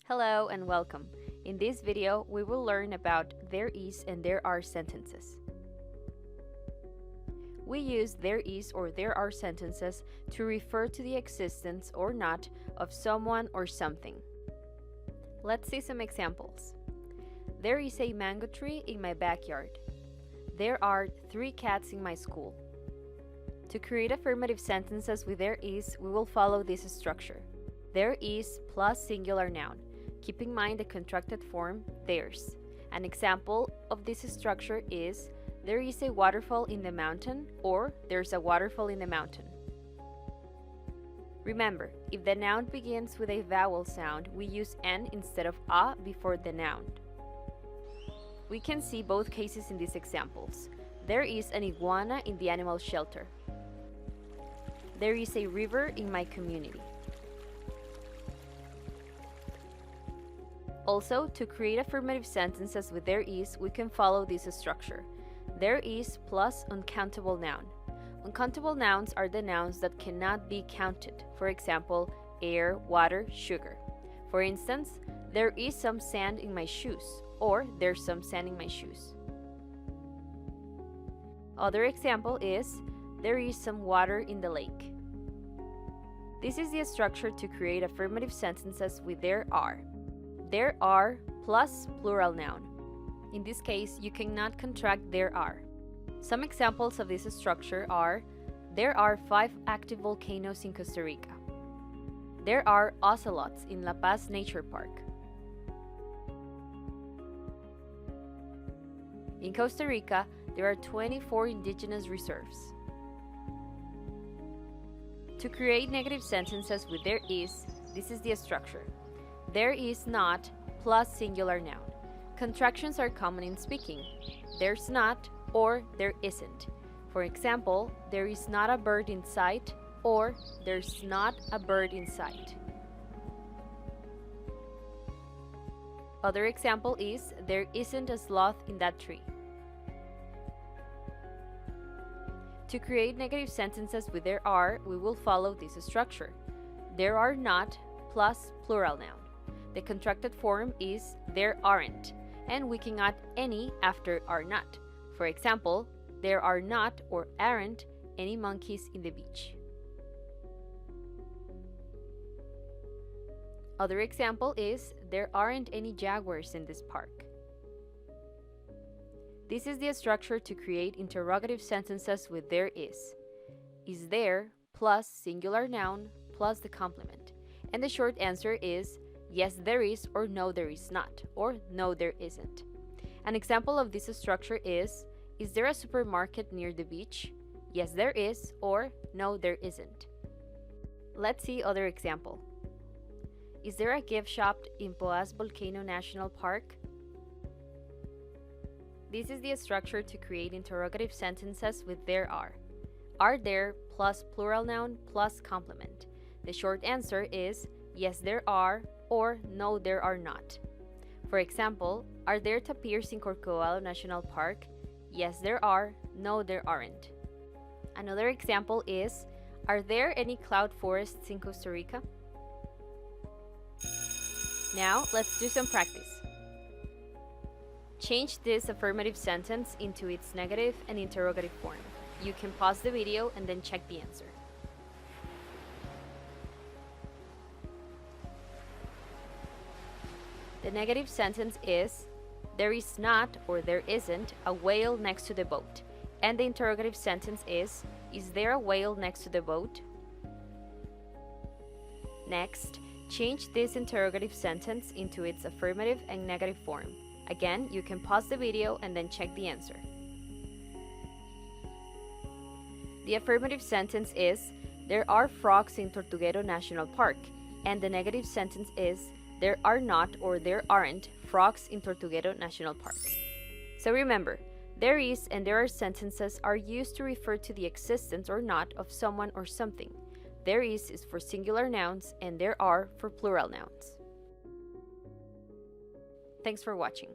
Hello and welcome. In this video, we will learn about there is and there are sentences. We use there is or there are sentences to refer to the existence or not of someone or something. Let's see some examples. There is a mango tree in my backyard. There are 3 cats in my school. To create affirmative sentences with there is, we will follow this structure. There is plus singular noun. Keep in mind the contracted form, theirs. An example of this structure is, there is a waterfall in the mountain, or there's a waterfall in the mountain. Remember, if the noun begins with a vowel sound, we use n instead of a before the noun. We can see both cases in these examples. There is an iguana in the animal shelter. There is a river in my community. Also, to create affirmative sentences with there is, we can follow this structure. There is plus uncountable noun. Uncountable nouns are the nouns that cannot be counted. For example, air, water, sugar. For instance, there is some sand in my shoes, or there's some sand in my shoes. Other example is, there is some water in the lake. This is the structure to create affirmative sentences with there are. There are plus plural noun. In this case, you cannot contract there are. Some examples of this structure are, there are 5 active volcanoes in Costa Rica. There are ocelots in La Paz Nature Park. In Costa Rica, there are 24 indigenous reserves. To create negative sentences with there is, this is the structure. There is not plus singular noun. Contractions are common in speaking. There's not or there isn't. For example, there is not a bird in sight or there's not a bird in sight. Other example is, there isn't a sloth in that tree. To create negative sentences with there are, we will follow this structure. There are not plus plural noun. The contracted form is there aren't, and we can add any after are not. For example, there are not or aren't any monkeys in the beach. Other example is, there aren't any jaguars in this park. This is the structure to create interrogative sentences with there is. Is there plus singular noun plus the complement. And the short answer is, yes there is or no there is not, or no there isn't. An example of this structure is there a supermarket near the beach? Yes there is, or no there isn't. Let's see other example. Is there a gift shop in Poás Volcano National Park? This is the structure to create interrogative sentences with there are. Are there plus plural noun plus complement. The short answer is, yes there are, or no there are not. For example, are there tapirs in Corcovado National Park? Yes there are, no there aren't. Another example is, are there any cloud forests in Costa Rica? Now let's do some practice. Change this affirmative sentence into its negative and interrogative form. You can pause the video and then check the answer. The negative sentence is, there is not or there isn't a whale next to the boat. And the interrogative sentence is there a whale next to the boat? Next, change this interrogative sentence into its affirmative and negative form. Again, you can pause the video and then check the answer. The affirmative sentence is, there are frogs in Tortuguero National Park. And the negative sentence is, there are not or there aren't frogs in Tortuguero National Park. So remember, there is and there are sentences are used to refer to the existence or not of someone or something. There is for singular nouns and there are for plural nouns. Thanks for watching.